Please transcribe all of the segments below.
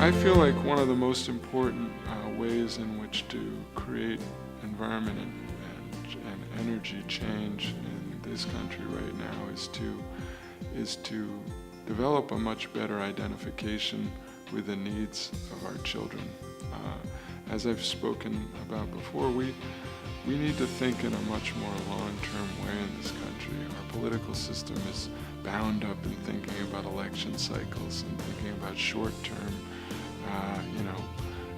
I feel like one of the most important ways in which to create environment and energy change in this country right now is to develop a much better identification with the needs of our children. As I've spoken about before, we need to think in a much more long-term way in this country. Our political system is bound up in thinking about election cycles and thinking about short-term,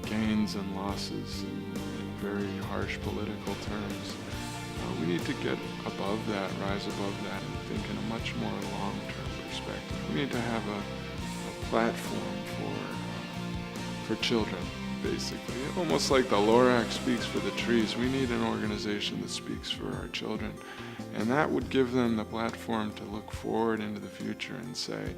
gains and losses in very harsh political terms. We need to get above that, rise above that, and think in a much more long-term perspective. We need to have a platform for children, basically. Almost like the Lorax speaks for the trees, we need an organization that speaks for our children. And that would give them the platform to look forward into the future and say,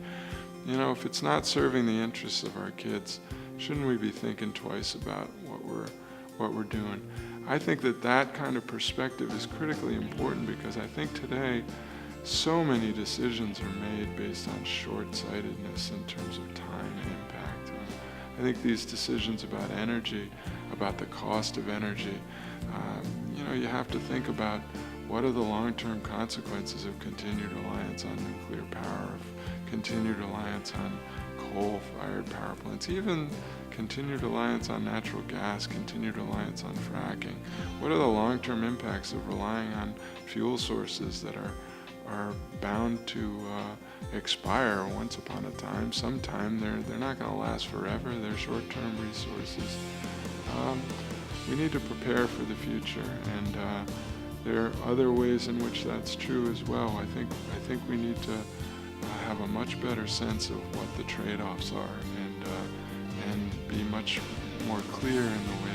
if it's not serving the interests of our kids, shouldn't we be thinking twice about what we're doing? I think that kind of perspective is critically important because I think today so many decisions are made based on short-sightedness in terms of time and impact. I think these decisions about energy, about the cost of energy, you have to think about what are the long-term consequences of continued reliance on nuclear power, of continued reliance on coal-fired power plants, even continued reliance on natural gas, continued reliance on fracking. What are the long-term impacts of relying on fuel sources that are bound to expire once upon a time? Sometime they're not going to last forever. They're short-term resources. We need to prepare for the future, and there are other ways in which that's true as well. I think we need to have a much better sense of what the trade-offs are and be much more clear in the way